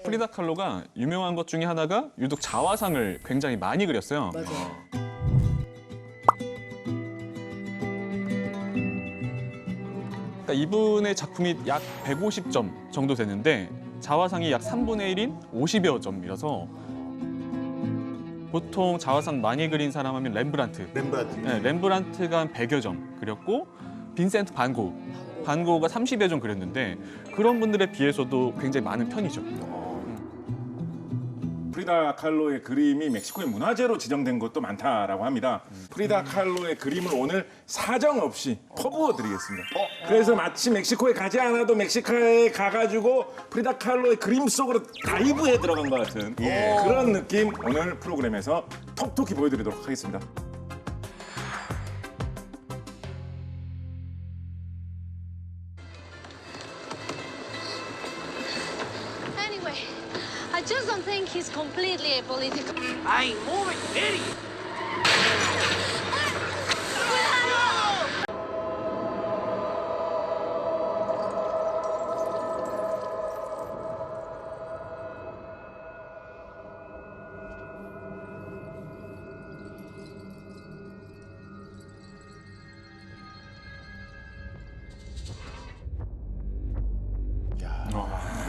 프리다 칼로가 유명한 것 중에 하나가 유독 자화상을 굉장히 많이 그렸어요. 맞아. 그러니까 이분의 작품이 약 150점 정도 되는데 자화상이 약 3분의 1인 50여 점이라서 보통 자화상 많이 그린 사람 하면 렘브란트. 네, 렘브란트가 한 100여 점 그렸고 빈센트 반 고가 30여 점 그렸는데 그런 분들에 비해서도 굉장히 많은 편이죠. 프리다 칼로의 그림이 멕시코의 문화재로 지정된 것도 많다라고 합니다. 프리다 칼로의 그림을 오늘 사정없이 퍼부어 드리겠습니다. 그래서 마치 멕시코에 가지 않아도 멕시코에 가가지고 프리다 칼로의 그림 속으로 다이브해 들어간 것 같은 그런 느낌 오늘 프로그램에서 톡톡히 보여드리도록 하겠습니다. Anyway, I just don't think he's completely apolitical. I ain't moving, idiot.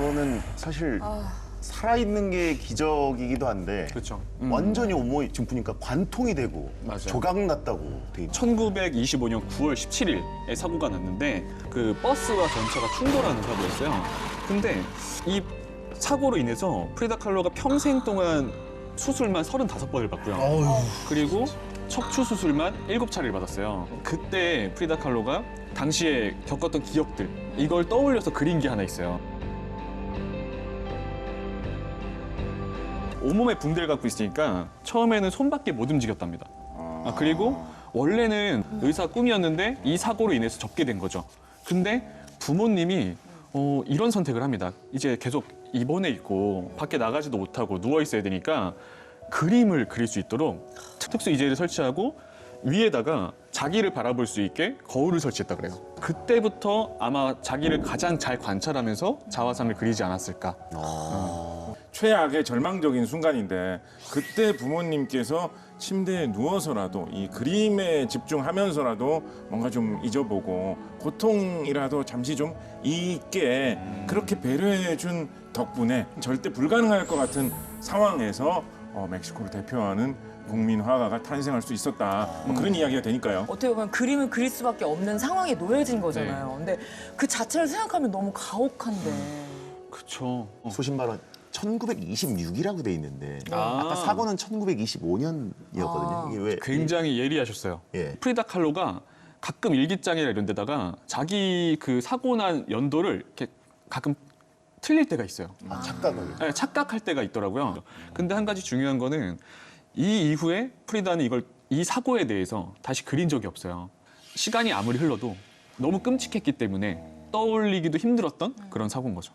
이거는 사실 살아있는 게 기적이기도 한데 그렇죠. 완전히 온몸이 지금 보니까 관통이 되고 맞아요. 조각 났다고 돼 있죠. 1925년 9월 17일에 사고가 났는데 그 버스와 전차가 충돌하는 사고였어요. 근데 이 사고로 인해서 프리다 칼로가 평생 동안 수술만 35번을 받고요. 그리고 척추 수술만 7차례를 받았어요. 그때 프리다 칼로가 당시에 겪었던 기억들 이걸 떠올려서 그린 게 하나 있어요. 온몸에 붕대를 갖고 있으니까 처음에는 손밖에 못 움직였답니다. 그리고 원래는 의사 꿈이었는데 이 사고로 인해서 접게 된 거죠. 근데 부모님이 이런 선택을 합니다. 이제 계속 입원해 있고 밖에 나가지도 못하고 누워 있어야 되니까 그림을 그릴 수 있도록 특수 이젤을 설치하고 위에다가 자기를 바라볼 수 있게 거울을 설치했다 그래요. 그때부터 아마 자기를 가장 잘 관찰하면서 자화상을 그리지 않았을까. 최악의 절망적인 순간인데 그때 부모님께서 침대에 누워서라도 이 그림에 집중하면서라도 뭔가 좀 잊어보고 고통이라도 잠시 좀 잊게 그렇게 배려해준 덕분에 절대 불가능할 것 같은 상황에서 멕시코를 대표하는 국민 화가가 탄생할 수 있었다. 뭐 그런 이야기가 되니까요. 어떻게 보면 그림을 그릴 수밖에 없는 상황에 놓여진 거잖아요. 근데 그 자체를 생각하면 너무 가혹한데. 그렇죠. 소신발언 1926이라고 돼 있는데 아까 사고는 1925년이었거든요. 이게 왜 굉장히 예리하셨어요. 예. 프리다 칼로가 가끔 일기장이나 이런 데다가 자기 그 사고 난 연도를 이렇게 가끔 틀릴 때가 있어요. 착각을 네, 착각할 때가 있더라고요. 근데 한 가지 중요한 거는 이 이후에 프리다는 이 사고에 대해서 다시 그린 적이 없어요. 시간이 아무리 흘러도 너무 끔찍했기 때문에 떠올리기도 힘들었던 그런 사고인 거죠.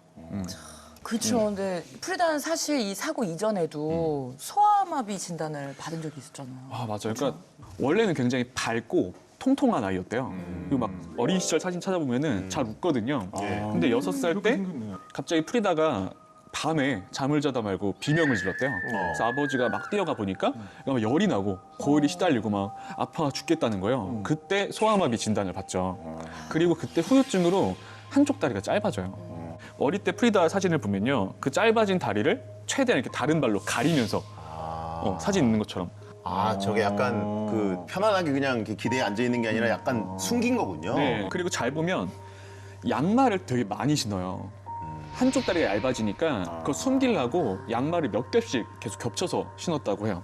그렇죠. 근데 프리다는 사실 이 사고 이전에도 소아마비 진단을 받은 적이 있었잖아요. 아, 맞아요. 그러니까 원래는 굉장히 밝고 통통한 아이였대요. 그리고 막 어린 시절 사진 찾아보면은 잘 웃거든요. 근데 6살 때 갑자기 프리다가 밤에 잠을 자다 말고 비명을 질렀대요. 그래서 아버지가 막 뛰어가 보니까 막 열이 나고 고열이 시달리고 막 아파 죽겠다는 거예요. 그때 소아마비 진단을 받죠. 그리고 그때 후유증으로 한쪽 다리가 짧아져요. 어릴 때 프리다 사진을 보면요. 그 짧아진 다리를 최대한 이렇게 다른 발로 가리면서 사진 있는 것처럼. 저게 약간 그 편안하게 그냥 이렇게 기대에 앉아 있는 게 아니라 약간 숨긴 거군요. 네. 그리고 잘 보면 양말을 되게 많이 신어요. 한쪽 다리가 얇아지니까 그걸 숨기려고 양말을 몇 겹씩 계속 겹쳐서 신었다고 해요.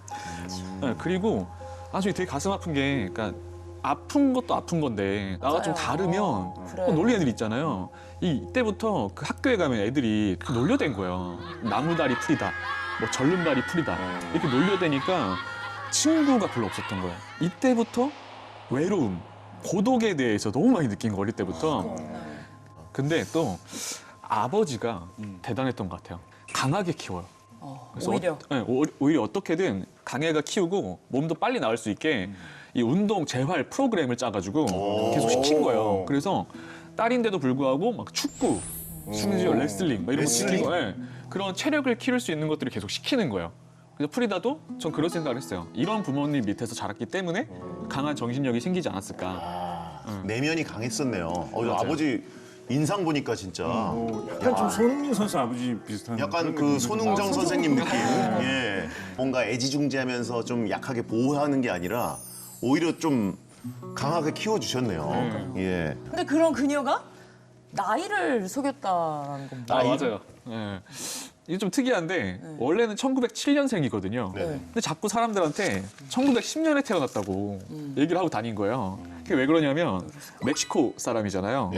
네, 그리고 아주 되게 가슴 아픈 게 그러니까 아픈 것도 아픈 건데 나가 좀 다르면 그래. 놀리는 애들 있잖아요. 이때부터 그 학교에 가면 애들이 놀려댄 거예요. 나무다리 프리다, 뭐 절름다리 프리다 이렇게 놀려대니까 친구가 별로 없었던 거예요. 이때부터 외로움, 고독에 대해서 너무 많이 느낀 거 어릴 때부터. 근데 또 아버지가 대단했던 것 같아요. 강하게 키워요. 그래서 오히려. 오히려 어떻게든 강해가 키우고 몸도 빨리 나을 수 있게 이 운동 재활 프로그램을 짜가지고 계속 시킨 거예요. 그래서 딸인데도 불구하고 막 축구, 심지어 레슬링 막 이런 거 시키고 그런 체력을 키울 수 있는 것들을 계속 시키는 거예요. 그래서 프리다도 전 그런 생각을 했어요. 이런 부모님 밑에서 자랐기 때문에 강한 정신력이 생기지 않았을까. 내면이 강했었네요. 아버지 인상 보니까 진짜 약간 좀 손흥민 선수 아버지 비슷한. 약간 그런 그 느낌이 손흥정 선생님 느낌. 예. 뭔가 애지중지하면서 좀 약하게 보호하는 게 아니라 오히려 좀 강하게 키워주셨네요. 예. 근데 그런 그녀가 나이를 속였다는 겁니다. 맞아요. 예. 이게 좀 특이한데 원래는 1907년생이거든요. 네. 근데 자꾸 사람들한테 1910년에 태어났다고 얘기를 하고 다닌 거예요. 그게 왜 그러냐면 멕시코 사람이잖아요.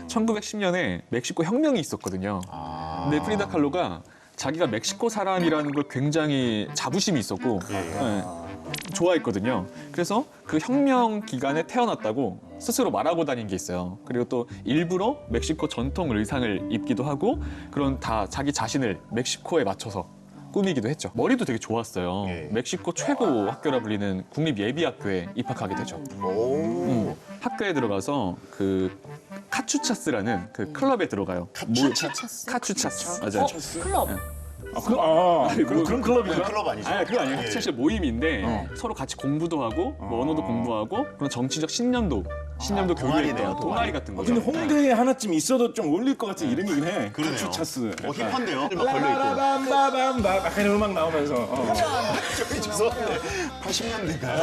1910년에 멕시코 혁명이 있었거든요. 근데 프리다 칼로가 자기가 멕시코 사람이라는 걸 굉장히 자부심이 있었고 예, 좋아했거든요. 그래서 그 혁명 기간에 태어났다고 스스로 말하고 다닌 게 있어요. 그리고 또 일부러 멕시코 전통 의상을 입기도 하고 그런 다 자기 자신을 멕시코에 맞춰서 꾸미기도 했죠. 머리도 되게 좋았어요. 예. 멕시코 최고 학교라 불리는 국립예비학교에 입학하게 되죠. 학교에 들어가서 그 카추차스라는 그 클럽에 들어가요. 카추차스? 카추차스. 맞아요. 클럽. 그런 클럽인가? 클럽 아니죠? 아니 그거 아니에요. 예. 사실 모임인데 서로 같이 공부도 하고 뭐 언어도 공부하고 그런 정치적 신념도 교류했던 동아리네요, 동아리 같은 거죠. 근데 홍대에 하나쯤 있어도 좀 어울릴 것 같은 이름이긴 해. 그러네요. 카추차스. 힙한데요? 막 걸려있고. 빠바밤 약간 음악 나오면서. 저기 죄송한데 80년대인가요?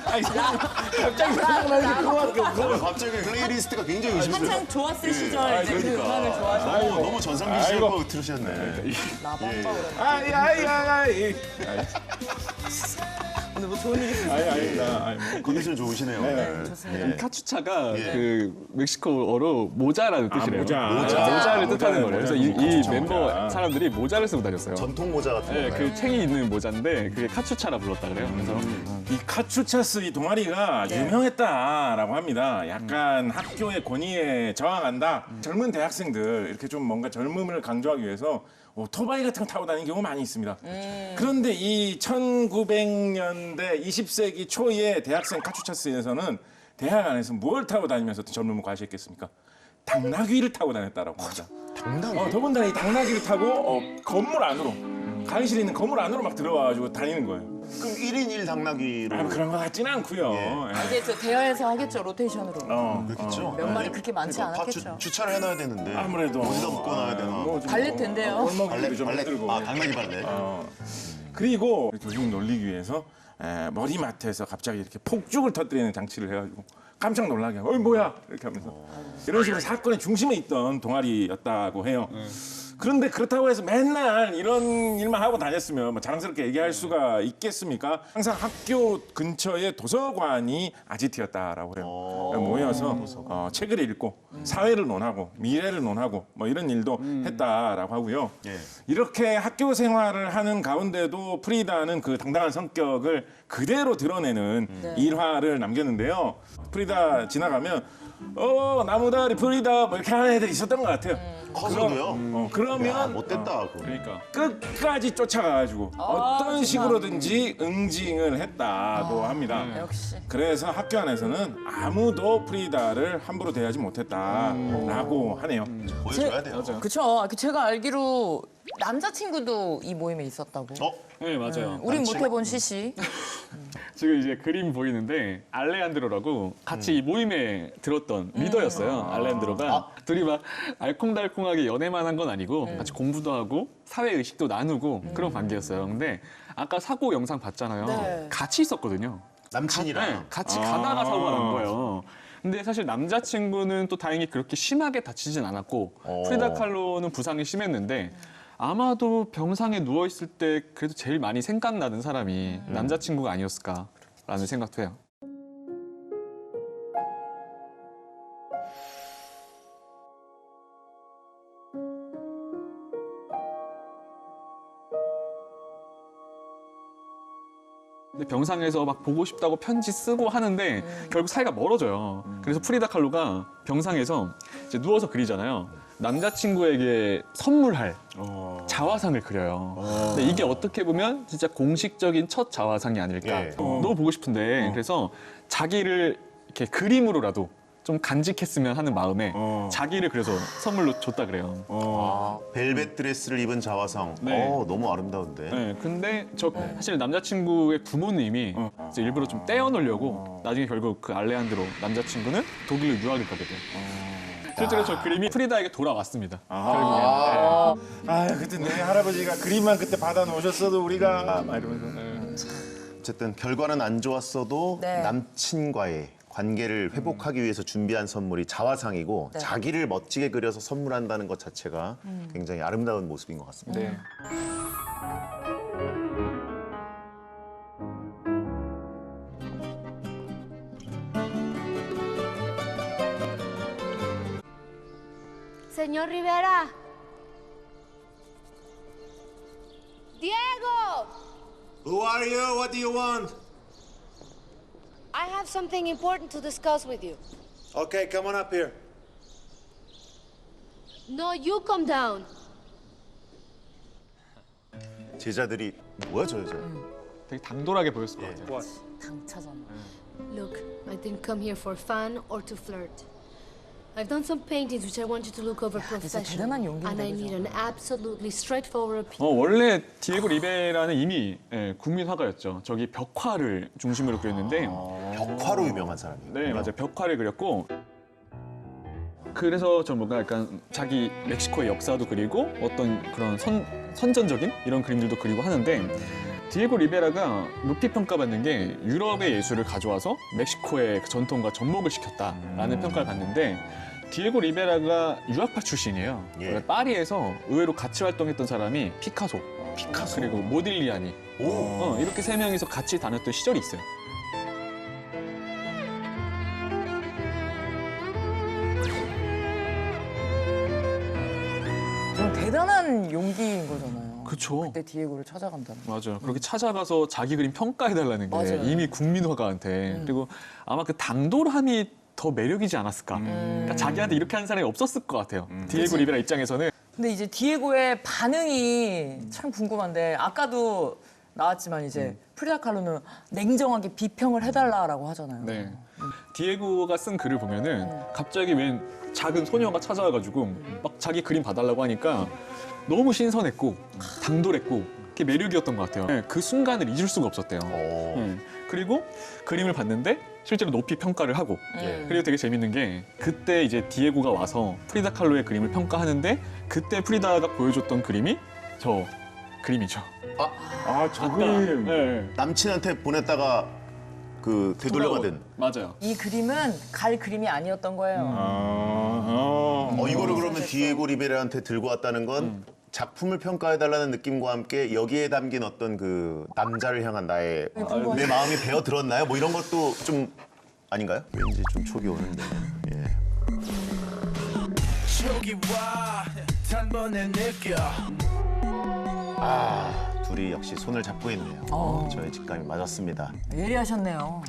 아니, 갑자기 생각나는 게 그거 갑자기 플레이리스트가 굉장히 의심스러워요. 한창 좋았을 시절 이제 그 음악을 좋아하시고 너무 전성기 시절 거 들으셨네. 나밤바 그래. 아이. 오늘 뭐 좋은 일 있으세요? 아닙니다. 컨디션 좋으시네요. 네. 좋습니다. 카추차가 예. 그 멕시코어로 모자라는 뜻이래요. 모자. 모자를 뜻하는 거래요. 그래서 이 모자. 멤버 사람들이 모자를 쓰고 다녔어요. 전통 모자 같은 네, 건가요? 그 챙이 있는 모자인데 그게 카추차라 불렀다 그래요. 그래서 이 카추차스 이 동아리가 유명했다라고 합니다. 약간 학교의 권위에 저항한다. 젊은 대학생들 이렇게 좀 뭔가 젊음을 강조하기 위해서 오토바이 같은 거 타고 다니는 경우가 많이 있습니다. 그런데 이 1900년대 20세기 초의 대학생 카추차스에서는 대학 안에서 뭘 타고 다니면서 젊음을 과시했겠습니까? 당나귀를 타고 다녔다라고 합니다. 당당히. 더군다나 이 당나귀를 타고 건물 안으로 강의실에 있는 건물 안으로 막 들어와가지고 다니는 거예요. 그럼 1인 1 당나귀로. 그런 것 같지는 않고요. 예. 이게 저 대여해서 하겠죠, 로테이션으로. 그렇겠죠. 몇 마리 그렇게 많지 않았겠죠. 주차를 해놔야 되는데. 아무래도 어디다 묶어놔야 되나. 뭐 좀 발렛 된대요. 골목으로 좀 힘들고. 당나귀 발레. 그리고 교수님 놀리기 위해서 머리맡에서 갑자기 이렇게 폭죽을 터뜨리는 장치를 해가지고 깜짝 놀라게 하고 뭐야 이렇게 하면서 이런 식으로 사건의 중심에 있던 동아리였다고 해요. 그런데 그렇다고 해서 맨날 이런 일만 하고 다녔으면 뭐 자랑스럽게 얘기할 수가 있겠습니까? 항상 학교 근처에 도서관이 아지트였다라고 해요. 모여서 책을 읽고 사회를 논하고 미래를 논하고 뭐 이런 일도 했다라고 하고요. 예. 이렇게 학교 생활을 하는 가운데도 프리다는 그 당당한 성격을 그대로 드러내는 일화를 남겼는데요. 프리다 지나가면 나무다리 프리다 뭐 이렇게 하는 애들이 있었던 것 같아요. 커서도요? 그러면 못됐다. 그거. 그러니까 끝까지 쫓아가가지고 어떤 식으로든지 응징을 했다고 합니다. 역시. 그래서 학교 안에서는 아무도 프리다를 함부로 대하지 못했다라고 하네요. 보여줘야 돼요. 그쵸. 제가 알기로 남자친구도 이 모임에 있었다고. 네 맞아요. 우린 못 해본 시시. 지금 이제 그림 보이는데 알레한드로라고 같이 이 모임에 들었던 리더였어요. 알레한드로가 둘이 막 알콩달콩하게 연애만 한 건 아니고 같이 공부도 하고 사회 의식도 나누고 그런 관계였어요. 근데 아까 사고 영상 봤잖아요. 네. 같이 있었거든요. 남친이랑. 네, 같이 가다가 사고가 난 거예요. 근데 사실 남자친구는 또 다행히 그렇게 심하게 다치진 않았고 프리다 칼로는 부상이 심했는데 아마도 병상에 누워 있을 때 그래도 제일 많이 생각나는 사람이 남자친구가 아니었을까라는 생각도 해요. 근데 병상에서 막 보고 싶다고 편지 쓰고 하는데 결국 사이가 멀어져요. 그래서 프리다 칼로가 병상에서 이제 누워서 그리잖아요. 남자친구에게 선물할 자화상을 그려요. 근데 이게 어떻게 보면 진짜 공식적인 첫 자화상이 아닐까. 예. 너무 보고 싶은데 그래서 자기를 이렇게 그림으로라도 좀 간직했으면 하는 마음에 자기를 그래서 선물로 줬다 그래요. 벨벳 드레스를 입은 자화상. 네. 너무 아름다운데. 네, 근데 저 사실 남자친구의 부모님이 이제 일부러 좀 떼어놓으려고 나중에 결국 그 알레한드로 남자친구는 독일로 유학을 가게 돼요. 실제로 저 그림이 프리다에게 돌아왔습니다. 결국엔. 그때 내 할아버지가 그림만 그때 받아 놓으셨어도 우리가 막 이러면서. 어쨌든 결과는 안 좋았어도 네. 남친과의 관계를 회복하기 위해서 준비한 선물이 자화상이고 네. 자기를 멋지게 그려서 선물한다는 것 자체가 굉장히 아름다운 모습인 것 같습니다. 네. Señor Rivera. Diego! Who are you? What do you want? I have something important to discuss with you. Okay, come on up here. No, you come down. 제자들이 뭐야 저 여자? 되게 당돌하게 보였을 것 같아요. 당차잖아. Look, I didn't come here for fun or to flirt. I've done some paintings which I want you to look over 대단한 professionally. 용기인데, And I 그죠? need an absolutely straightforward opinion. 원래 디에고 리베라는 이미 국민 화가였죠. 저기 벽화를 중심으로 그렸는데 벽화로 유명한 사람이에요. 네, 맞아요. 벽화를 그렸고 그래서 좀 뭔가 약간 자기 멕시코의 역사도 그리고 어떤 그런 선전적인 이런 그림들도 그리고 하는데 디에고 리베라가 높이 평가받는 게 유럽의 예술을 가져와서 멕시코의 그 전통과 접목을 시켰다라는 평가를 받는데 디에고 리베라가 유학파 출신이에요. 예. 원래 파리에서 의외로 같이 활동했던 사람이 피카소, 그리고 모딜리아니 이렇게 세 명이서 같이 다녔던 시절이 있어요. 좀 대단한 용기인 거잖아요. 그쵸. 그때 디에고를 찾아간다는. 맞아요. 그렇게 찾아가서 자기 그림 평가해달라는 게 맞아요. 이미 국민화가한테 그리고 아마 그 당돌함이 더 매력이지 않았을까. 그러니까 자기한테 이렇게 하는 사람이 없었을 것 같아요. 디에고 리베라 입장에서는 근데 이제 디에고의 반응이 참 궁금한데 아까도 나왔지만 이제 프리다 칼로는 냉정하게 비평을 해달라라고 하잖아요. 네. 디에고가 쓴 글을 보면은 갑자기 웬 작은 소녀가 찾아와가지고 막 자기 그림 봐달라고 하니까 너무 신선했고 당돌했고 그게 매력이었던 것 같아요. 네, 그 순간을 잊을 수가 없었대요. 그리고 그림을 봤는데 실제로 높이 평가를 하고 그리고 되게 재밌는 게 그때 이제 디에고가 와서 프리다 칼로의 그림을 평가하는데 그때 프리다가 보여줬던 그림이 저 그림이죠. 저 그림. 네. 남친한테 보냈다가 그 되돌려받은. 맞아요. 이 그림은 갈 그림이 아니었던 거예요. 이거를 그러면 디에고 리베라한테 들고 왔다는 건 작품을 평가해달라는 느낌과 함께 여기에 담긴 어떤 그 남자를 향한 나의 내 마음이 배어 들었나요? 뭐 이런 것도 좀 아닌가요? 왠지 좀 촉이 오는데. 예. 촉이 와 단번에 느껴 둘이 역시 손을 잡고 있네요. 저의 직감이 맞았습니다. 예리하셨네요.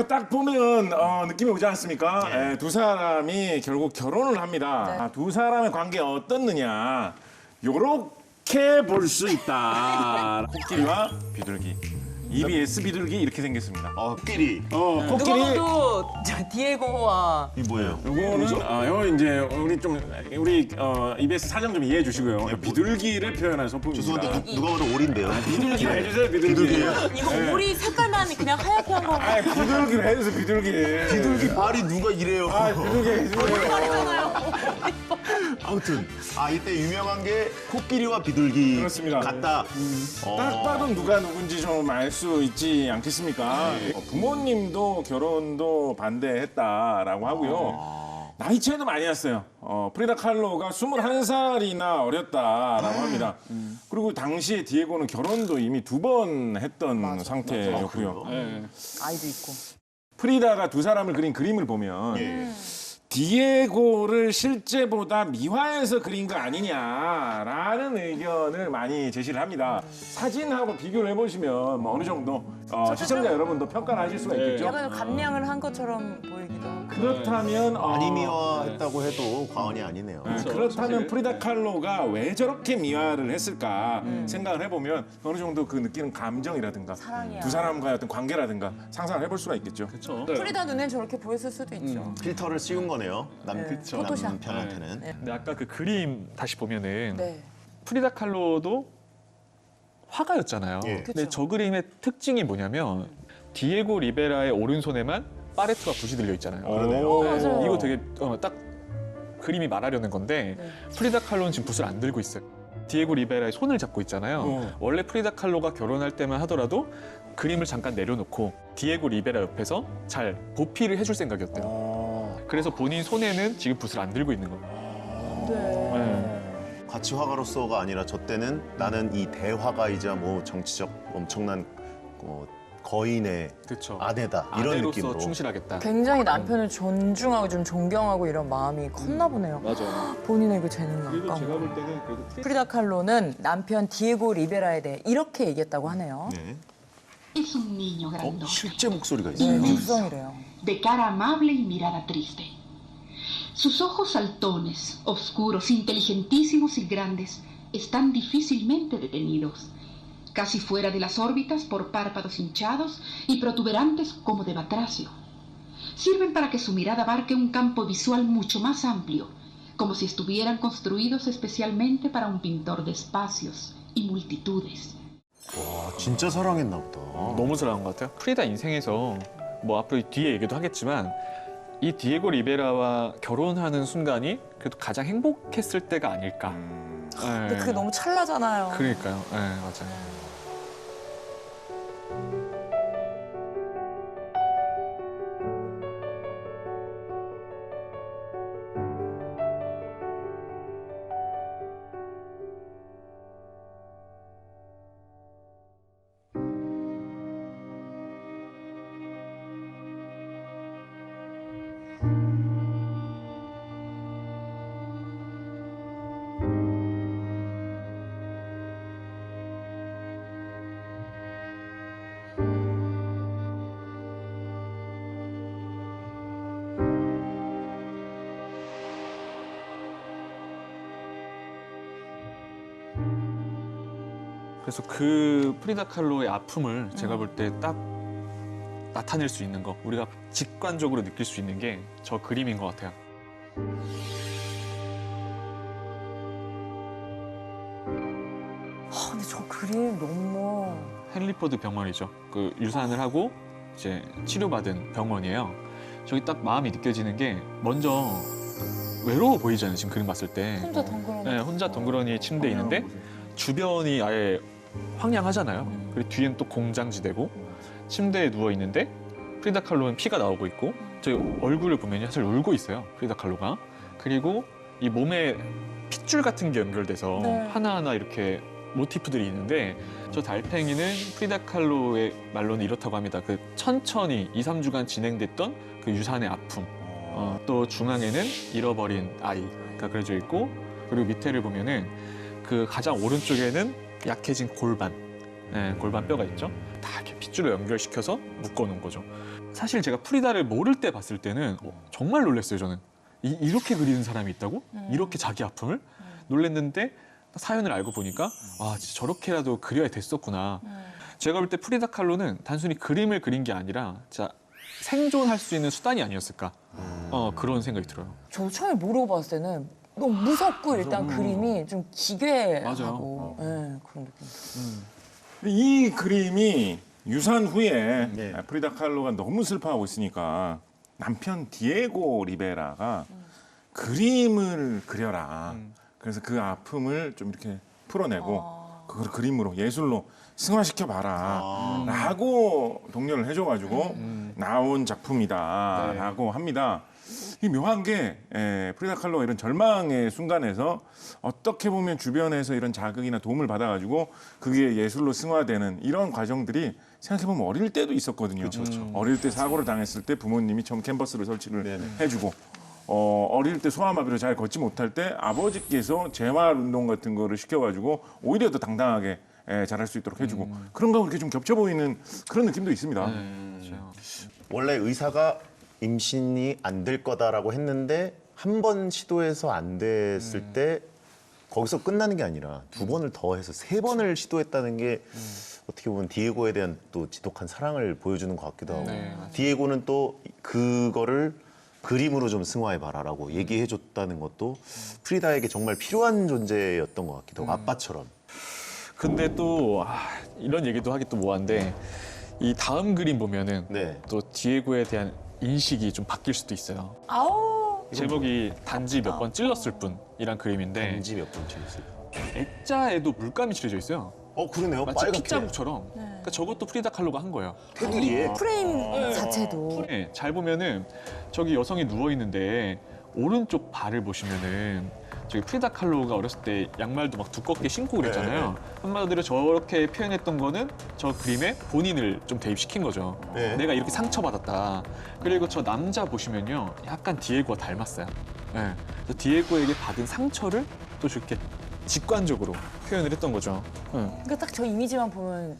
딱 보면 느낌이 오지 않습니까? 두 사람이 결국 결혼을 합니다. 두 사람의 관계 어떻느냐 요렇게 볼 수 있다. 코끼리와 비둘기. EBS 비둘기 이렇게 생겼습니다. 끼리. 누가 코끼리. 봐도 디에고와 이 뭐예요? 요거는 요 이제 우리 EBS 사정 좀 이해해 주시고요. 비둘기를 표현한 소품입니다. 죄송한데 누가 봐도 오리인데요. 비둘기를 해주세요. 비둘기. 이거 우리 색깔만 그냥 하얗게 한 거. 비둘기를 해주세요. 비둘기. 비둘기 발이 누가 이래요? 비둘기 해주세요. 아무튼 이때 유명한 게 코끼리와 비둘기 그렇습니다. 같다. 딱 봐도 누가 누군지 좀 알 수 있지 않겠습니까? 부모님도 결혼도 반대했다라고 하고요. 나이 차이도 많이 났어요. 프리다 칼로가 21살이나 어렸다라고 합니다. 그리고 당시에 디에고는 결혼도 이미 2번 했던 상태였고요. 아이도 있고. 프리다가 두 사람을 그린 그림을 보면 디에고를 실제보다 미화해서 그린 거 아니냐라는 의견을 많이 제시를 합니다. 사진하고 비교를 해보시면 뭐 어느 정도 시청자 여러분도 평가를 하실 수가 있겠죠. 약간 감량을 한 것처럼 보이기도 하고. 그렇다면 많이 미화했다고 해도 과언이 아니네요. 그렇다면 사실은. 프리다 칼로가 왜 저렇게 미화를 했을까 생각을 해보면 어느 정도 그 느끼는 감정이라든가 사랑이야. 두 사람과의 어떤 관계라든가 상상을 해볼 수가 있겠죠. 그렇죠. 프리다 눈엔 저렇게 보였을 수도 있죠. 필터를 씌운 거네요. 포토샵. 남편한테는. 근데 아까 그 그림 다시 보면은 네. 프리다 칼로도 화가였잖아요. 예. 근데 그쵸. 저 그림의 특징이 뭐냐면 디에고 리베라의 오른손에만 파레트가 붓이 들려 있잖아요. 그러네요. 맞아요. 이거 되게 딱 그림이 말하려는 건데 프리다 칼로는 지금 붓을 안 들고 있어요. 디에고 리베라의 손을 잡고 있잖아요. 원래 프리다 칼로가 결혼할 때만 하더라도 그림을 잠깐 내려놓고 디에고 리베라 옆에서 잘 보필을 해줄 생각이었대요. 그래서 본인 손에는 지금 붓을 안 들고 있는 거예요. 네. 가치 화가로서가 아니라 저 때는 나는 이 대화가이자 뭐 정치적 엄청난 거인의 그렇죠. 아내다 이런 아내로서 느낌으로. 충실하겠다. 굉장히 남편을 존중하고 좀 존경하고 이런 마음이 컸나 보네요. 맞아요. 본인의 그 재능을 아까운 거. 볼 때는 그래도 프리다 칼로는 남편 디에고 리베라에 대해 이렇게 얘기했다고 하네요. 네. Es un niño grandote, 실제 목소리가 네, 있어요. 육성이래요. de cara amable y mirada triste. Sus ojos saltones, oscuros, inteligentísimos y grandes, están difícilmente detenidos, casi fuera de las órbitas por párpados hinchados y protuberantes como de batracio. Sirven para que su mirada abarque un campo visual mucho más amplio, como si estuvieran construidos especialmente para un pintor de espacios y multitudes. 진짜 사랑했나 보다. 너무 사랑한 것 같아요. 프리다 인생에서 뭐 앞으로 뒤에 얘기도 하겠지만 이 디에고 리베라와 결혼하는 순간이 그래도 가장 행복했을 때가 아닐까. 근데 그게 너무 찰나잖아요. 그러니까요. 네, 맞아요. 그래서 그 프리다 칼로의 아픔을 제가 볼 때 딱 나타낼 수 있는 거, 우리가 직관적으로 느낄 수 있는 게 저 그림인 것 같아요. 근데 저 그림 너무 헨리포드 병원이죠. 그 유산을 하고 이제 치료받은 병원이에요. 저기 딱 마음이 느껴지는 게 먼저 외로워 보이잖아요. 지금 그림 봤을 때. 혼자 덩그러니. 네, 혼자 덩그러니 침대에 있는데 주변이 아예 황량하잖아요. 그리고 뒤엔 또 공장지대고 침대에 누워 있는데 프리다 칼로는 피가 나오고 있고 저희 얼굴을 보면 사실 울고 있어요. 프리다 칼로가. 그리고 이 몸에 핏줄 같은 게 연결돼서 네. 하나하나 이렇게 모티프들이 있는데 저 달팽이는 프리다 칼로의 말로는 이렇다고 합니다. 그 천천히 2, 3주간 진행됐던 그 유산의 아픔. 또 중앙에는 잃어버린 아이가 그려져 있고 그리고 밑에를 보면은 그 가장 오른쪽에는 약해진 골반, 네, 골반 뼈가 있죠. 다 이렇게 핏줄로 연결시켜서 묶어놓은 거죠. 사실 제가 프리다를 모를 때 봤을 때는 정말 놀랐어요. 저는 이렇게 그리는 사람이 있다고? 이렇게 자기 아픔을? 놀랐는데 사연을 알고 보니까 아 진짜 저렇게라도 그려야 됐었구나. 제가 볼 때 프리다 칼로는 단순히 그림을 그린 게 아니라 진짜 생존할 수 있는 수단이 아니었을까. 그런 생각이 들어요. 저도 처음에 모르고 봤을 때는 너무 무섭고 일단 그림이 좀 기괴하고 네, 그런 느낌. 이 그림이 유산 후에 네. 프리다 칼로가 너무 슬퍼하고 있으니까 남편 디에고 리베라가 그림을 그려라. 그래서 그 아픔을 좀 이렇게 풀어내고 그걸 그림으로 예술로 승화시켜 봐라 라고 독려를 해줘가지고 나온 작품이다라고 합니다. 이 묘한 게 프리다 칼로가 이런 절망의 순간에서 어떻게 보면 주변에서 이런 자극이나 도움을 받아가지고 그게 예술로 승화되는 이런 과정들이 생각해보면 어릴 때도 있었거든요. 어릴 때 사고를 당했을 때 부모님이 처음 캔버스를 설치를 해주고 어릴 때 소아마비로 잘 걷지 못할 때 아버지께서 재활 운동 같은 거를 시켜가지고 오히려 더 당당하게 잘할 수 있도록 해주고 그런 거하고 이렇게 좀 겹쳐 보이는 그런 느낌도 있습니다. 원래 의사가 임신이 안 될 거다라고 했는데 한 번 시도해서 안 됐을 때 거기서 끝나는 게 아니라 2번을 더 해서 3번을 시도했다는 게 어떻게 보면 디에고에 대한 또 지독한 사랑을 보여주는 것 같기도 하고 디에고는 또 그거를 그림으로 좀 승화해봐라라고 얘기해줬다는 것도 프리다에게 정말 필요한 존재였던 것 같기도 하고 아빠처럼. 근데 또 이런 얘기도 하기 또 뭐한데 이 다음 그림 보면은 네. 또 디에고에 대한 인식이 좀 바뀔 수도 있어요. 아우. 제목이 단지 몇 번 찔렀을 뿐이란 그림인데 단지 몇 번 칠했어요. 액자에도 물감이 칠해져 있어요. 그러네요. 마치 빨갛게. 핏자국처럼. 그러니까 저것도 프리다 칼로가 한 거예요. 테두리에. 프레임 자체도. 네, 잘 보면은 저기 여성이 누워 있는데 오른쪽 발을 보시면은 저기 프리다 칼로가 어렸을 때 양말도 막 두껍게 신고 그랬잖아요. 한마디로 저렇게 표현했던 거는 저 그림에 본인을 좀 대입시킨 거죠. 네. 내가 이렇게 상처받았다. 그리고 저 남자 보시면요, 약간 디에고와 닮았어요. 네. 그래서 디에고에게 받은 상처를 또 저렇게 직관적으로 표현을 했던 거죠. 네. 그러니까 딱 저 이미지만 보면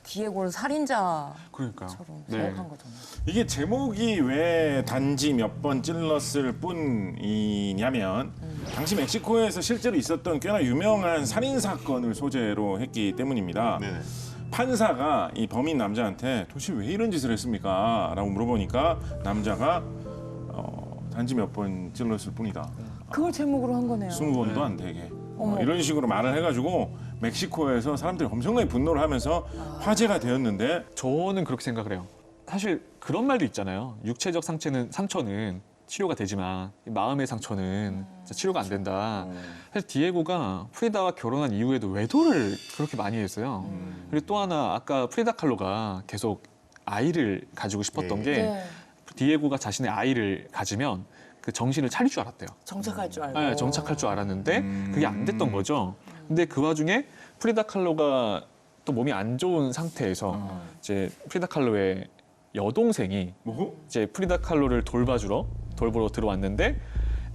디에고를 살인자처럼 그러니까요. 생각한 거잖아요. 이게 제목이 왜 단지 몇 번 찔렀을 뿐이냐면 당시 멕시코에서 실제로 있었던 꽤나 유명한 살인 사건을 소재로 했기 때문입니다. 네네. 판사가 이 범인 남자한테 도대체 왜 이런 짓을 했습니까? 라고 물어보니까 남자가 단지 몇 번 찔렀을 뿐이다. 그걸 제목으로 한 거네요. 20번도 안 되게. 어머. 이런 식으로 말을 해가지고 멕시코에서 사람들이 엄청나게 분노를 하면서 화제가 되었는데 저는 그렇게 생각을 해요. 사실 그런 말도 있잖아요. 육체적 상처는 치료가 되지만 마음의 상처는 진짜 치료가 안 된다. 사실 디에고가 프리다와 결혼한 이후에도 외도를 그렇게 많이 했어요. 그리고 또 하나 아까 프리다 칼로가 계속 아이를 가지고 싶었던 게 네. 디에고가 자신의 아이를 가지면 그 정신을 차릴 줄 알았대요. 정착할 줄 알고. 네, 정착할 줄 알았는데 그게 안 됐던 거죠. 근데 그 와중에 프리다 칼로가 또 몸이 안 좋은 상태에서 이제 프리다 칼로의 여동생이 이제 프리다 칼로를 돌보러 들어왔는데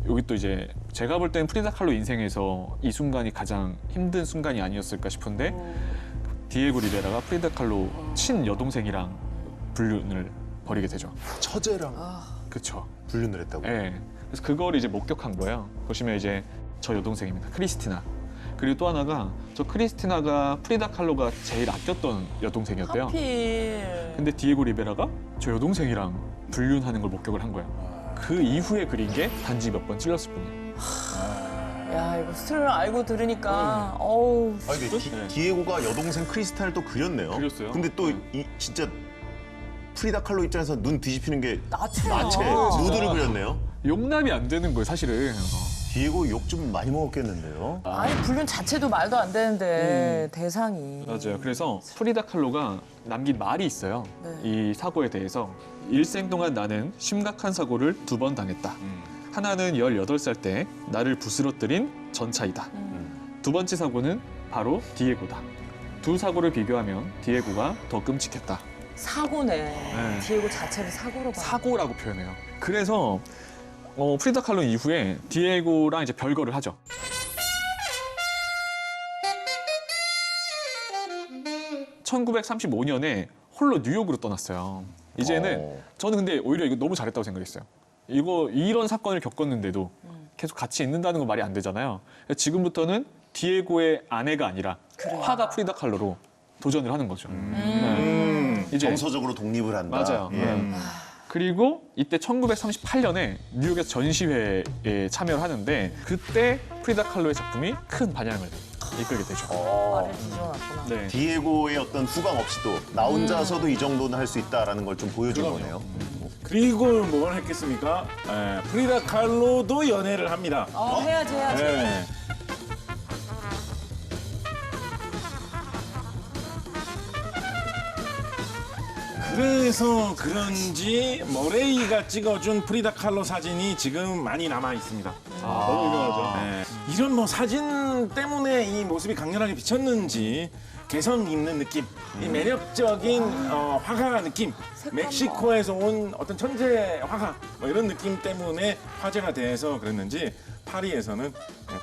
여기 또 이제 제가 볼 때는 프리다 칼로 인생에서 이 순간이 가장 힘든 순간이 아니었을까 싶은데 디에고 리베라가 프리다 칼로 친 여동생이랑 불륜을 벌이게 되죠. 처제랑 그렇죠. 불륜을 했다고. 네. 그래서 그걸 이제 목격한 거예요. 보시면 이제 저 여동생입니다. 크리스티나. 그리고 또 하나가 저 크리스티나가 프리다 칼로가 제일 아꼈던 여동생이었대요. 하필. 근데 디에고 리베라가 저 여동생이랑 불륜하는 걸 목격을 한 거예요. 그 이후에 그린 게 단지 몇 번 찔렀을 뿐이에요. 야, 이거 스토리를 알고 들으니까 어우. 아니, 근데 디에고가 여동생 크리스탈을 또 그렸네요. 그렸어요. 근데 또 이 진짜 프리다 칼로 입장에서 눈 뒤집히는 게 나체. 나체 누드를 그렸네요. 용납이 안 되는 거예요, 사실은. 디에고 욕 좀 많이 먹었겠는데요. 아니 불륜 자체도 말도 안 되는데 대상이. 맞아요. 그래서 프리다 칼로가 남긴 말이 있어요. 네. 이 사고에 대해서. 일생 동안 나는 심각한 사고를 2번 당했다. 하나는 18살 때 나를 부스러뜨린 전차이다. 두 번째 사고는 바로 디에고다. 두 사고를 비교하면 디에고가 더 끔찍했다. 사고네. 네. 디에고 자체를 사고로 봐. 사고라고 표현해요. 그래서 프리다 칼로 이후에 디에고랑 이제 별거를 하죠. (1935년에) 홀로 뉴욕으로 떠났어요. 이제는 저는 근데 오히려 이거 너무 잘했다고 생각했어요. 이런 사건을 겪었는데도 계속 같이 있는다는 건 말이 안 되잖아요. 지금부터는 디에고의 아내가 아니라 화가 프리다 칼로로 도전을 하는 거죠. 이제 정서적으로 독립을 한다. 맞아요. 예. 그리고 이때 1938년에 뉴욕에서 전시회에 참여를 하는데 그때 프리다 칼로의 작품이 큰 반향을 이끌게 되죠. 말을 뒤집어놨구나. 네. 디에고의 어떤 후광 없이도 나 혼자서도 이 정도는 할 수 있다라는 걸 좀 보여준 거네요. 그리고 뭘 했겠습니까? 프리다 칼로도 연애를 합니다. 해야지. 네. 그래서 그런지 머레이가 찍어준 프리다 칼로 사진이 지금 많이 남아 있습니다. 너무 유명하죠. 네. 이런 뭐 사진 때문에 이 모습이 강렬하게 비쳤는지 개성 있는 느낌, 이 매력적인 화가 느낌, 멕시코에서 온 어떤 천재 화가 뭐 이런 느낌 때문에 화제가 돼서 그랬는지 파리에서는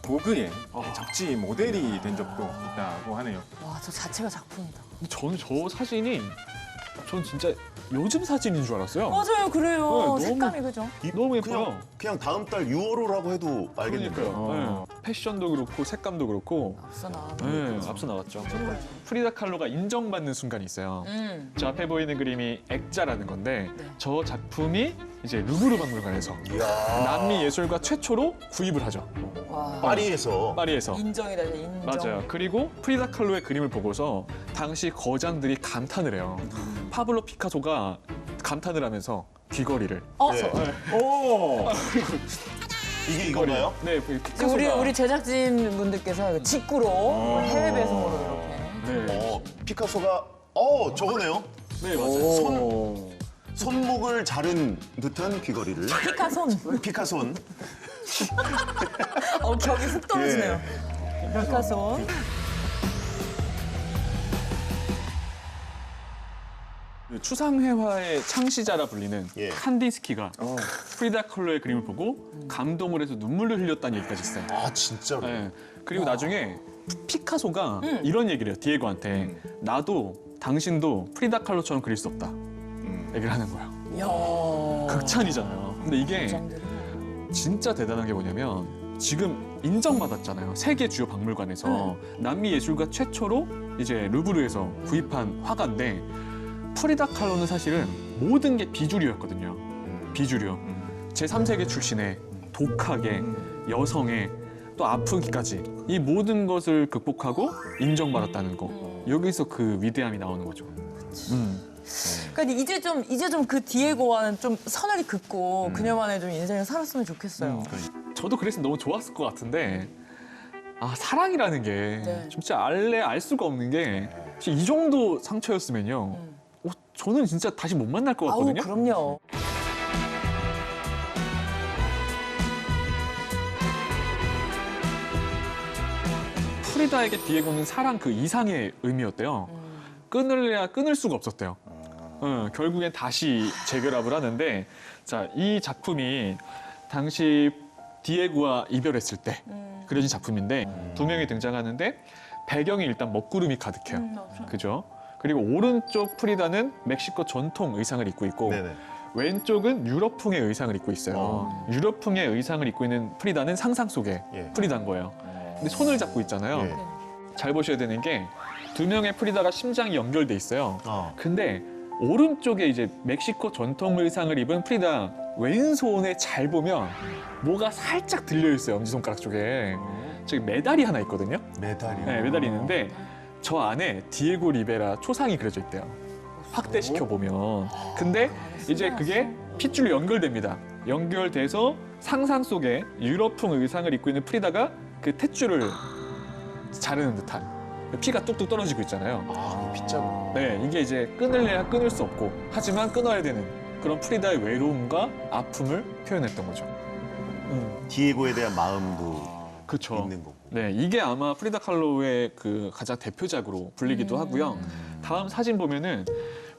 보그의 잡지 모델이 된 적도 있다고 하네요. 와, 저 자체가 작품이다. 저는 저 사진이 전 진짜 요즘 사진인 줄 알았어요. 맞아요, 그래요. 네, 너무- 색감이 그죠? 너무 예뻐요. 그냥 다음 달 6월호라고 해도 알겠는데요. 그러니까요. 네. 패션도 그렇고 색감도 그렇고 앞서 나와. 네, 앞서 나갔죠. 프리다 칼로가 인정받는 순간이 있어요. 저 앞에 보이는 그림이 액자라는 건데 저 작품이 이제 루브르 박물관에서 남미 예술가 최초로 구입을 하죠. 와. 파리에서 파리에서. 인정이다, 인정. 맞아요. 그리고 프리다 칼로의 그림을 보고서 당시 거장들이 감탄을 해요. 파블로 피카소가 감탄을 하면서 귀걸이를. 네. 오. 이게 이건가요? 네, 지금 피카소가. 우리 제작진 분들께서 직구로 해외 배송으로 이렇게. 네, 피카소가 저거네요. 네 맞아요. 손목을 자른 듯한 귀걸이를. 피카손. 피카손. 격이 훅 떨어지네요. 피카손. 그 추상회화의 창시자라 불리는 예. 칸디스키가 프리다 칼로의 그림을 보고 감동을 해서 눈물을 흘렸다는 얘기까지 있어요. 아 진짜로. 네. 그리고 나중에 피카소가 이런 얘기를 해요. 디에고한테. 나도 당신도 프리다 칼로처럼 그릴 수 없다. 얘기를 하는 거예요. 이야. 극찬이잖아요. 근데 이게 장들이. 진짜 대단한 게 뭐냐면 지금 인정받았잖아요. 세계 주요 박물관에서 남미 예술가 최초로 이제 루브르에서 구입한 화가인데 프리다 칼로는 사실은 모든 게 비주류였거든요. 비주류. 제3세계 출신의 독하게 여성의 또 아프기까지 이 모든 것을 극복하고 인정받았다는 거. 여기서 그 위대함이 나오는 거죠. 그러니까 이제 좀 그 디에고와는 좀 선을 긋고 그녀만의 좀 인생을 살았으면 좋겠어요. 저도 그랬으면 너무 좋았을 것 같은데 사랑이라는 게 네. 진짜 알 수가 없는 게 이 정도 상처였으면요. 저는 진짜 다시 못 만날 것 아우, 같거든요. 그럼요. 프리다에게 디에고는 사랑 그 이상의 의미였대요. 끊을래야 끊을 수가 없었대요. 결국엔 다시 재결합을 하는데 이 작품이 당시 디에고와 이별했을 때 그려진 작품인데 두 명이 등장하는데 배경이 일단 먹구름이 가득해요. 그죠? 그리고 오른쪽 프리다는 멕시코 전통 의상을 입고 있고 네네. 왼쪽은 유럽풍의 의상을 입고 있어요. 유럽풍의 의상을 입고 있는 프리다는 상상 속의 예. 프리다인 거예요. 근데 손을 잡고 있잖아요. 예. 잘 보셔야 되는 게 두 명의 프리다가 심장이 연결돼 있어요. 근데 오른쪽에 이제 멕시코 전통 의상을 입은 프리다 왼손에 잘 보면 뭐가 살짝 들려 있어요. 엄지손가락 쪽에. 저기 메달이 하나 있거든요. 메달이요. 네, 메달이 있는데 저 안에 디에고 리베라 초상이 그려져 있대요. 확대시켜 보면. 근데 이제 그게 핏줄로 연결됩니다. 연결돼서 상상 속에 유럽풍 의상을 입고 있는 프리다가 그 탯줄을 자르는 듯한 피가 뚝뚝 떨어지고 있잖아요. 빗자루. 네, 이게 이제 끊을래야 끊을 수 없고 하지만 끊어야 되는 그런 프리다의 외로움과 아픔을 표현했던 거죠. 디에고에 대한 마음도 그렇죠. 있는 거고. 네, 이게 아마 프리다 칼로의 그 가장 대표작으로 불리기도 하고요. 다음 사진 보면은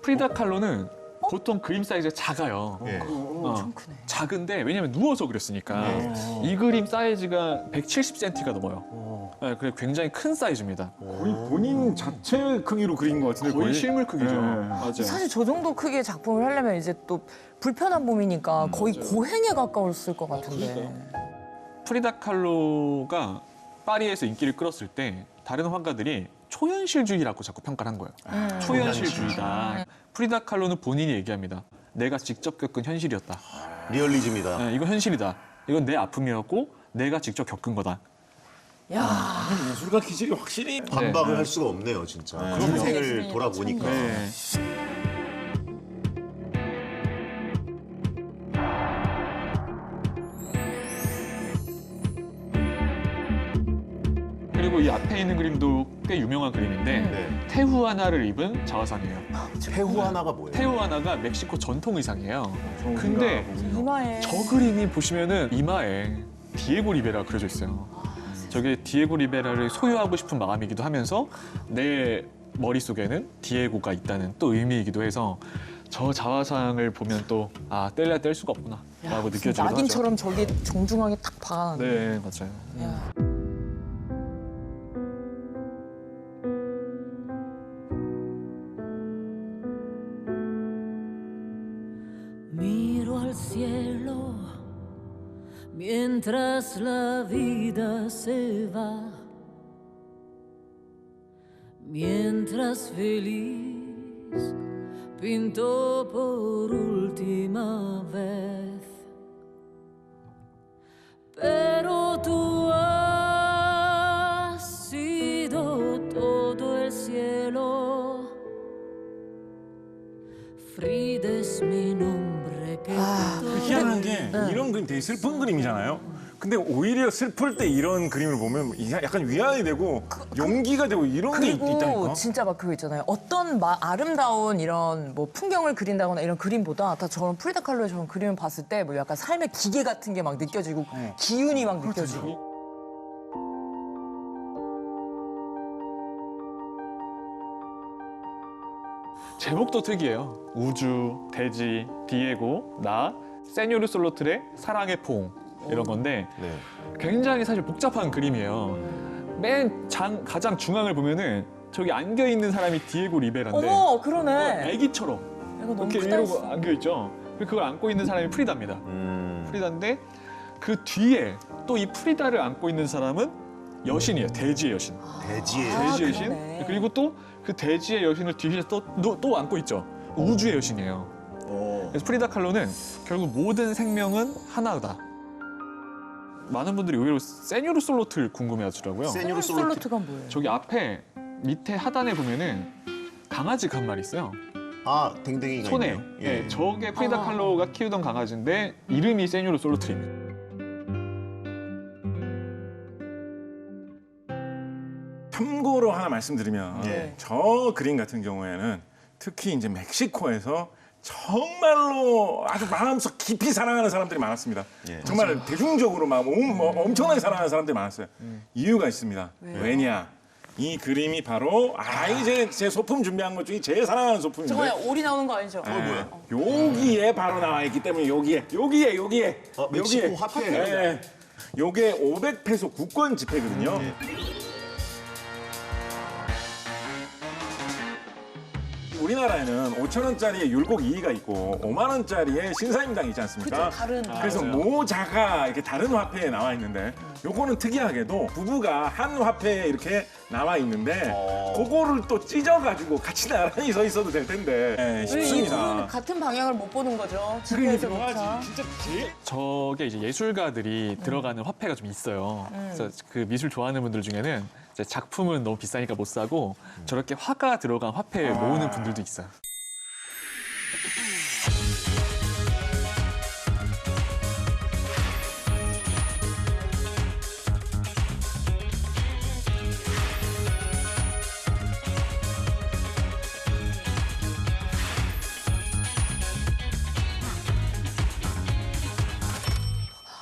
프리다 칼로는 보통 그림 사이즈가 작아요. 예. 엄청 크네. 작은데 왜냐면 누워서 그렸으니까 이 그림 사이즈가 170cm가 넘어요. 네, 그래 굉장히 큰 사이즈입니다. 거의 본인 자체 크기로 그린 것 같은데 거의 실물 크기죠. 네. 맞아요. 사실 저 정도 크기의 작품을 하려면 이제 또 불편한 몸이니까 거의 고행에 가까웠을 것 같은데. 프리다 칼로가 파리에서 인기를 끌었을 때 다른 화가들이 초현실주의라고 자꾸 평가를 한 거예요. 초현실주의다. 프리다 칼로는 본인이 얘기합니다. 내가 직접 겪은 현실이었다. 리얼리즘이다. 네, 이거 현실이다. 이건 내 아픔이었고 내가 직접 겪은 거다. 야, 예술가 기질이 확실히 반박을 할 수가 없네요, 진짜. 그런 인생을 돌아보니까. 네. 그리고 이 앞에 있는 그림도 꽤 유명한 그림인데 네. 테후아나를 입은 자화상이에요. 태후 하나가 뭐예요? 테후아나가 멕시코 전통 의상이에요. 근데 이마에. 저 그림이 보시면은 이마에 디에고 리베라 그려져 있어요. 저게 디에고 리베라를 소유하고 싶은 마음이기도 하면서 내 머릿속에는 디에고가 있다는 또 의미이기도 해서 저 자화상을 보면 또 뗄래야 뗄 수가 없구나 라고 느껴지기도 하죠. 낙인처럼 저기 정중하게 딱 박아놨네. 네, 맞아요. 야. Mientras la vida se va, mientras feliz pinto por última vez, pero tú has sido todo el cielo. Frida es mi nombre que 희한한 게 이런 그림 되게 슬픈 그림이잖아요. 근데 오히려 슬플 때 이런 그림을 보면 약간 위안이 되고 용기가 되고 이런 게 그리고 있다니까. 진짜 막 그거 있잖아요. 어떤 아름다운 이런 뭐 풍경을 그린다거나 이런 그림보다 다 저런 프리다 칼로의 저런 그림을 봤을 때 뭐 약간 삶의 기계 같은 게 막 느껴지고 기운이 막 느껴지고. 제목도 특이해요. 우주, 대지, 디에고, 나, 세뇨르 솔로틀의 사랑의 포옹 이런 건데 네. 굉장히 사실 복잡한 그림이에요. 가장 중앙을 보면은 저기 안겨 있는 사람이 디에고 리베라인데 어머, 그러네. 애기처럼 이거 너무 이렇게 크다 이러고 했어. 안겨 있죠. 그걸 안고 있는 사람이 프리다입니다. 프리다인데 그 뒤에 또 이 프리다를 안고 있는 사람은 여신이에요. 대지의 여신. 대지에. 대지의 여신. 그러네. 그리고 또 그 대지의 여신을 뒤에 또 안고 있죠. 우주의 여신이에요. 그래서 프리다 칼로는 결국 모든 생명은 하나다. 많은 분들이 의외로 세뇨르 솔로틀 궁금해하시더라고요. 세뇨르 솔로틀. 솔로트가 뭐예요? 저기 앞에 밑에 하단에 보면은 강아지가 한 마리 있어요. 아, 댕댕이가 손에. 있네요. 예, 저게 프리다 칼로가 키우던 강아지인데 이름이 세뇨르 솔로틀입니다. 참고로 하나 말씀드리면 네. 저 그림 같은 경우에는 특히 이제 멕시코에서 정말로 아주 마음속 깊이 사랑하는 사람들이 많았습니다. 예. 정말 대중적으로 막 엄청나게 사랑하는 사람들이 많았어요. 이유가 있습니다. 왜냐? 이 그림이 바로 이제 제 소품 준비한 것 중에 제일 사랑하는 소품인데 저거 오리 나오는 거 아니죠? 여기에 바로 나와 있기 때문에 여기에 멕시코 화폐. 네. 요게 500페소 국권 지폐거든요. 우리나라에는 5,000원짜리에 율곡 2위가 있고 5만 원짜리에 신사임당이 있지 않습니까? 그쵸, 다른. 그래서 맞아요. 모자가 이렇게 다른 화폐에 나와 있는데 요거는 특이하게도 부부가 한 화폐에 이렇게 나와 있는데 그거를 또 찢어가지고 같이 나란히 서 있어도 될 텐데 왜 이분은 쉽습니다. 같은 방향을 못 보는 거죠? 그게 집에서조차. 진짜 제일 저게 이제 예술가들이 들어가는 화폐가 좀 있어요. 그래서 그 미술 좋아하는 분들 중에는 이제 작품은 너무 비싸니까 못 사고 저렇게 화가 들어간 화폐 모으는 분들도 있어요.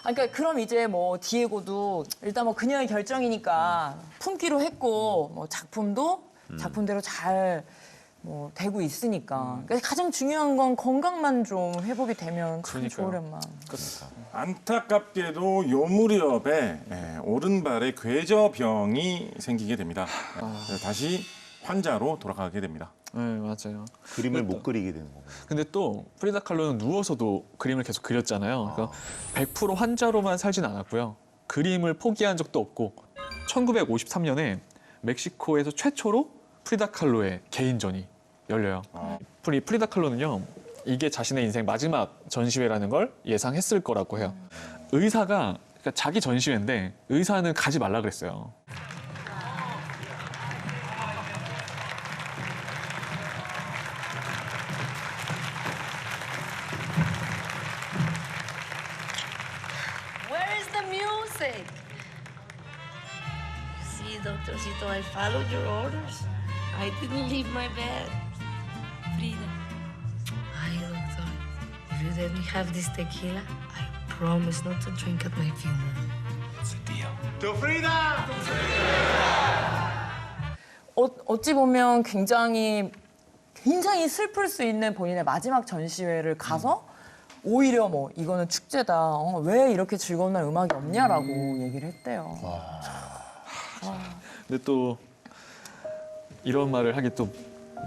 그러니까 그럼 이제 뭐 디에고도 일단 뭐 그녀의 결정이니까 품기로 했고 뭐 작품도 작품대로 잘 뭐 되고 있으니까 그러니까 가장 중요한 건 건강만 좀 회복이 되면 참 그러니까요. 좋으련만. 안타깝게도 요 무렵에 오른발에 궤저병이 생기게 됩니다. 그래서 다시 환자로 돌아가게 됩니다. 네, 맞아요. 그림을 못 그리게 되는 거고. 근데 또 프리다 칼로는 누워서도 그림을 계속 그렸잖아요. 그러니까 100% 환자로만 살진 않았고요. 그림을 포기한 적도 없고 1953년에 멕시코에서 최초로 프리다 칼로의 개인전이 열려요. 프리다 칼로는요. 이게 자신의 인생 마지막 전시회라는 걸 예상했을 거라고 해요. 의사가 그러니까 자기 전시회인데 의사는 가지 말라 그랬어요. Where is the music? See, Doctorcito, I followed your orders. I didn't leave my bed. Frida. Ay, doctor. If you let me have this tequila, I promise not to drink at my funeral. 어찌 보면 굉장히 슬플 수 있는 본인의 마지막 전시회를 가서 오히려 뭐 이거는 축제다. 왜 이렇게 즐거운 날 음악이 없냐라고 얘기를 했대요. 근데 또 이런 말을 하기 또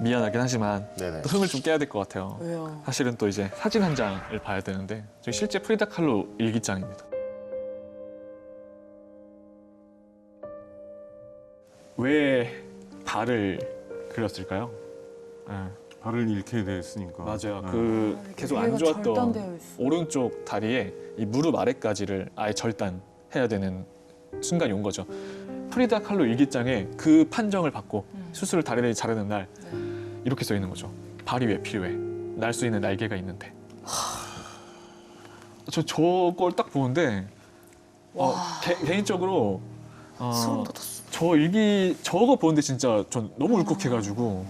미안하긴 하지만 네네. 또 흥을 좀 깨야 될 것 같아요. 왜요? 사실은 또 이제 사진 한 장을 봐야 되는데 저희 실제 프리다 칼로 일기장입니다. 왜 발을 그렸을까요? 네, 발을 잃게 됐으니까. 맞아요. 그 계속 안 다리가 좋았던 절단되어 있어. 오른쪽 다리에 이 무릎 아래까지를 아예 절단해야 되는 순간이 온 거죠. 프리다 칼로 일기장에 그 판정을 받고 수술 다리를 자르는 날 이렇게 써 있는 거죠. 발이 왜 필요해? 날 수 있는 날개가 있는데. 저걸 딱 보는데 개인적으로 소름 돋았어. 저거 보는데 진짜 전 너무 울컥해가지고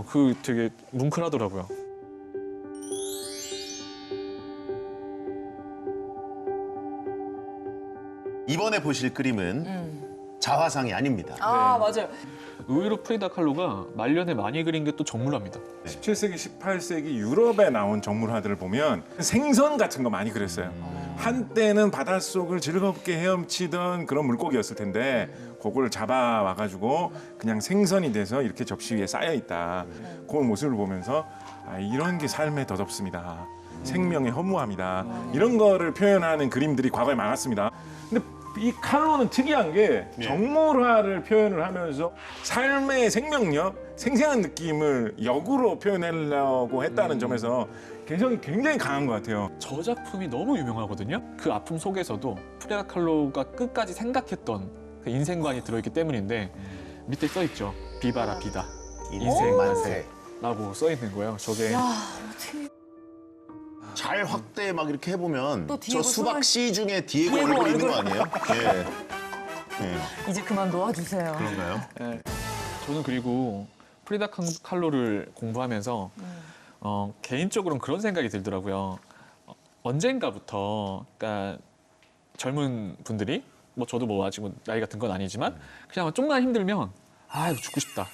그 되게 뭉클하더라고요. 이번에 보실 그림은 자화상이 아닙니다. 아 맞아요. 의외로 프리다 칼로가 말년에 많이 그린 게 또 정물화입니다. 17세기, 18세기 유럽에 나온 정물화들을 보면 생선 같은 거 많이 그렸어요. 한때는 바닷속을 즐겁게 헤엄치던 그런 물고기였을 텐데 그걸 잡아와가지고 그냥 생선이 돼서 이렇게 접시 위에 쌓여 있다. 그 모습을 보면서 이런 게 삶의 덧없습니다. 생명의 허무함이다. 이런 거를 표현하는 그림들이 과거에 많았습니다. 근데 이 칼로는 특이한 게 정물화를 표현을 하면서 삶의 생명력, 생생한 느낌을 역으로 표현하려고 했다는 점에서 개성이 굉장히 강한 것 같아요. 저 작품이 너무 유명하거든요. 그 아픔 속에서도 프리다 칼로가 끝까지 생각했던 그 인생관이 들어있기 때문인데 밑에 써 있죠. 비바라 비다. 인생 만세. 라고 써 있는 거예요. 저게 야 어떻게 잘 확대 막 이렇게 해보면 또 저 디에고 수박 씨 중에 디에고 디에고 얼굴이 있는 거 얼굴. 아니에요? 예. 이제 그만 놓아주세요. 그런가요? 저는 그리고 프리다 칼로를 공부하면서 개인적으로는 그런 생각이 들더라고요. 언젠가부터 그러니까 젊은 분들이 뭐 저도 뭐 아직 나이가 든 건 아니지만 그냥 좀만 힘들면 죽고 싶다.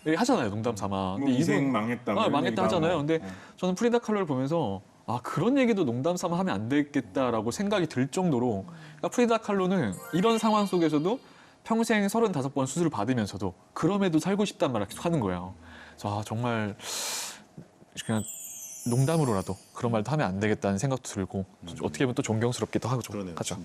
이렇게 하잖아요. 농담 삼아. 근데 인생 망했다. 뭐 이런 망했다 얘기도 하잖아요. 하고. 근데 저는 프리다 칼로를 보면서 그런 얘기도 농담 삼아 하면 안 되겠다라고 생각이 들 정도로 그러니까 프리다 칼로는 이런 상황 속에서도 평생 35번 수술을 받으면서도 그럼에도 살고 싶단 말을 계속 하는 거예요. 그래서 정말 그냥 농담으로라도 그런 말도 하면 안 되겠다는 생각도 들고 어떻게 보면 또 존경스럽기도 하죠. 그러네요, 하죠. 진짜.